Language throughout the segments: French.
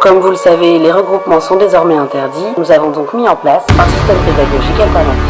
Comme vous le savez, les regroupements sont désormais interdits. Nous avons donc mis en place un système pédagogique alternatif.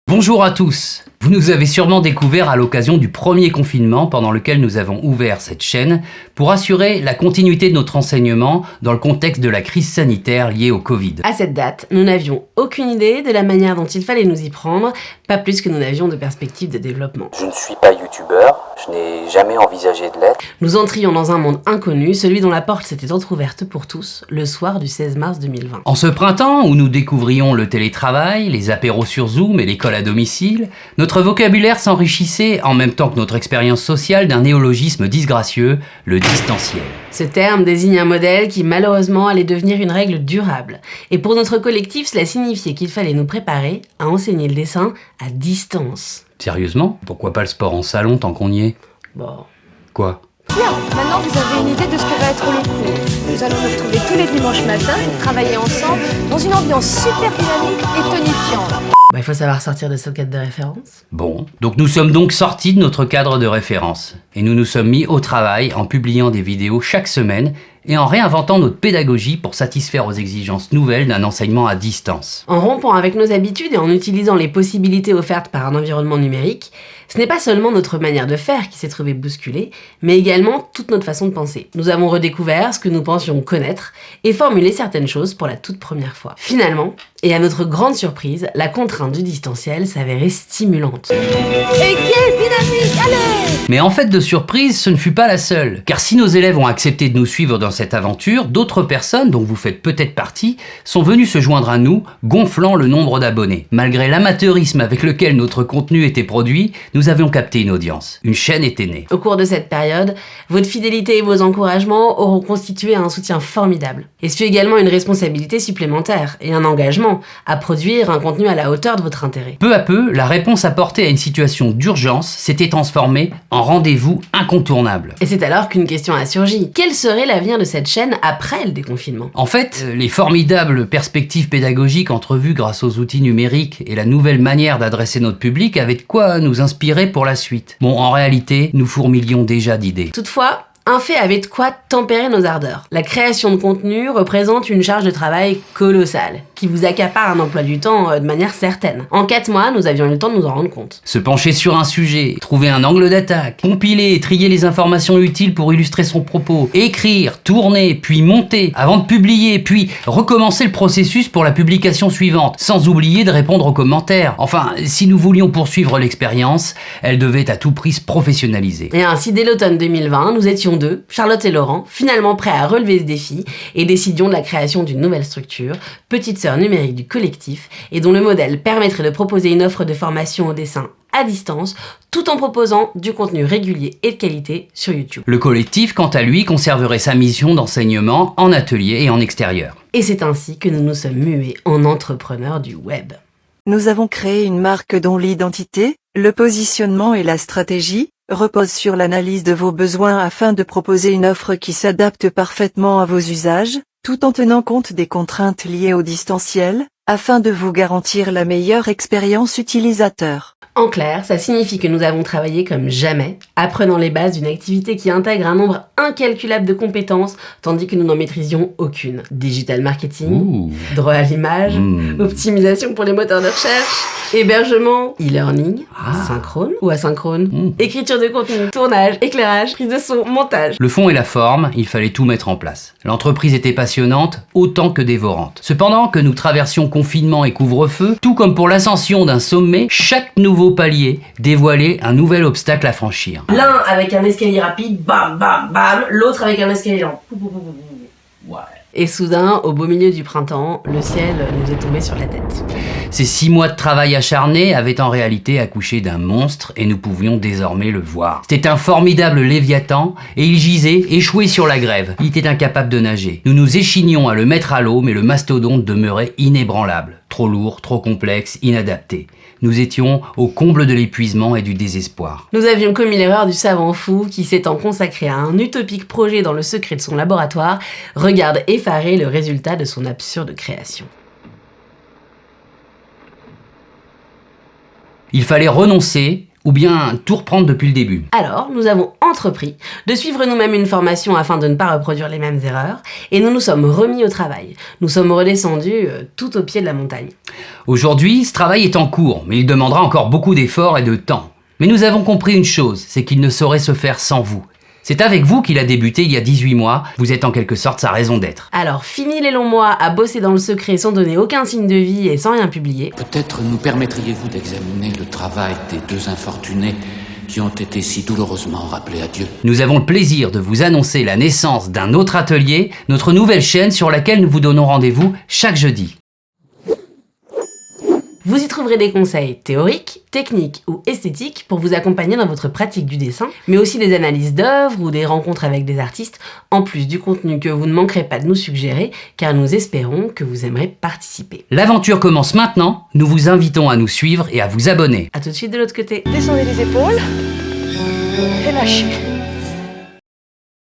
Bonjour à tous. Vous nous avez sûrement découvert à l'occasion du premier confinement pendant lequel nous avons ouvert cette chaîne pour assurer la continuité de notre enseignement dans le contexte de la crise sanitaire liée au Covid. À cette date, nous n'avions aucune idée de la manière dont il fallait nous y prendre, pas plus que nous n'avions de perspective de développement. Je ne suis pas youtubeur, je n'ai jamais envisagé de l'être. Nous entrions dans un monde inconnu, celui dont la porte s'était entrouverte pour tous, le soir du 16 mars 2020. En ce printemps où nous découvrions le télétravail, les apéros sur Zoom et l'école à domicile, notre vocabulaire s'enrichissait en même temps que notre expérience sociale d'un néologisme disgracieux, le distanciel. Ce terme désigne un modèle qui malheureusement allait devenir une règle durable. Et pour notre collectif, cela signifiait qu'il fallait nous préparer à enseigner le dessin à distance. Sérieusement? Pourquoi pas le sport en salon tant qu'on y est? Bon. Quoi? Bien, maintenant vous avez une idée de ce que va être le cours. Nous allons nous retrouver tous les dimanches matins et travailler ensemble dans une ambiance super dynamique et tonifiante. Il faut savoir sortir de ce cadre de référence. Bon, donc nous sommes donc sortis de notre cadre de référence et nous nous sommes mis au travail en publiant des vidéos chaque semaine et en réinventant notre pédagogie pour satisfaire aux exigences nouvelles d'un enseignement à distance. En rompant avec nos habitudes et en utilisant les possibilités offertes par un environnement numérique, ce n'est pas seulement notre manière de faire qui s'est trouvée bousculée, mais également toute notre façon de penser. Nous avons redécouvert ce que nous pensions connaître et formulé certaines choses pour la toute première fois. Finalement, et à notre grande surprise, la contrainte du distanciel s'avérait stimulante. Et quelle dynamique, allez! Mais en fait de surprise, ce ne fut pas la seule. Car si nos élèves ont accepté de nous suivre dans cette aventure, d'autres personnes, dont vous faites peut-être partie, sont venues se joindre à nous, gonflant le nombre d'abonnés. Malgré l'amateurisme avec lequel notre contenu était produit, nous avions capté une audience. Une chaîne était née. Au cours de cette période, votre fidélité et vos encouragements auront constitué un soutien formidable. Et ce fut également une responsabilité supplémentaire et un engagement à produire un contenu à la hauteur de votre intérêt. Peu à peu, la réponse apportée à une situation d'urgence s'était transformée en rendez-vous incontournable. Et c'est alors qu'une question a surgi. Quel serait l'avenir de cette chaîne après le déconfinement? En fait, les formidables perspectives pédagogiques entrevues grâce aux outils numériques et la nouvelle manière d'adresser notre public avaient de quoi nous inspirer pour la suite. Bon, en réalité, nous fourmilions déjà d'idées. Toutefois, un fait avait de quoi tempérer nos ardeurs. La création de contenu représente une charge de travail colossale, qui vous accapare un emploi du temps de manière certaine. En 4 mois, nous avions eu le temps de nous en rendre compte. Se pencher sur un sujet, trouver un angle d'attaque, compiler et trier les informations utiles pour illustrer son propos, écrire, tourner, puis monter, avant de publier, puis recommencer le processus pour la publication suivante, sans oublier de répondre aux commentaires. Enfin, si nous voulions poursuivre l'expérience, elle devait à tout prix se professionnaliser. Et ainsi, dès l'automne 2020, nous étions deux, Charlotte et Laurent, finalement prêts à relever ce défi et décidions de la création d'une nouvelle structure, petite sœur numérique du collectif, et dont le modèle permettrait de proposer une offre de formation au dessin à distance, tout en proposant du contenu régulier et de qualité sur YouTube. Le collectif, quant à lui, conserverait sa mission d'enseignement en atelier et en extérieur. Et c'est ainsi que nous nous sommes mués en entrepreneurs du web. Nous avons créé une marque dont l'identité, le positionnement et la stratégie reposent sur l'analyse de vos besoins afin de proposer une offre qui s'adapte parfaitement à vos usages, tout en tenant compte des contraintes liées au distanciel, afin de vous garantir la meilleure expérience utilisateur. En clair, ça signifie que nous avons travaillé comme jamais, apprenant les bases d'une activité qui intègre un nombre incalculable de compétences, tandis que nous n'en maîtrisions aucune. Digital marketing, droit à l'image, optimisation pour les moteurs de recherche, hébergement, e-learning, synchrone ou asynchrone, écriture de contenu, tournage, éclairage, prise de son, montage. Le fond et la forme, il fallait tout mettre en place. L'entreprise était passionnante, autant que dévorante. Cependant que nous traversions confinement et couvre-feu, tout comme pour l'ascension d'un sommet, chaque nouveau palier dévoilait un nouvel obstacle à franchir. L'un avec un escalier rapide, bam bam bam, l'autre avec un escalier lent. Ouais. Et soudain, au beau milieu du printemps, le ciel nous est tombé sur la tête. Ces 6 mois de travail acharné avaient en réalité accouché d'un monstre et nous pouvions désormais le voir. C'était un formidable léviathan et il gisait, échoué sur la grève. Il était incapable de nager. Nous nous échignions à le mettre à l'eau, mais le mastodonte demeurait inébranlable. Trop lourd, trop complexe, inadapté. Nous étions au comble de l'épuisement et du désespoir. Nous avions commis l'erreur du savant fou qui, s'étant consacré à un utopique projet dans le secret de son laboratoire, regarde effaré le résultat de son absurde création. Il fallait renoncer ou bien tout reprendre depuis le début? Alors, nous avons entrepris de suivre nous-mêmes une formation afin de ne pas reproduire les mêmes erreurs, et nous nous sommes remis au travail. Nous sommes redescendus tout au pied de la montagne. Aujourd'hui, ce travail est en cours, mais il demandera encore beaucoup d'efforts et de temps. Mais nous avons compris une chose, c'est qu'il ne saurait se faire sans vous. C'est avec vous qu'il a débuté il y a 18 mois, vous êtes en quelque sorte sa raison d'être. Alors, fini les longs mois à bosser dans le secret sans donner aucun signe de vie et sans rien publier. Peut-être nous permettriez-vous d'examiner le travail des deux infortunés qui ont été si douloureusement rappelés à Dieu. Nous avons le plaisir de vous annoncer la naissance d'un autre atelier, notre nouvelle chaîne sur laquelle nous vous donnons rendez-vous chaque jeudi. Vous y trouverez des conseils théoriques, techniques ou esthétiques pour vous accompagner dans votre pratique du dessin, mais aussi des analyses d'œuvres ou des rencontres avec des artistes, en plus du contenu que vous ne manquerez pas de nous suggérer, car nous espérons que vous aimerez participer. L'aventure commence maintenant, nous vous invitons à nous suivre et à vous abonner. A tout de suite de l'autre côté. Descendez les épaules et lâchez.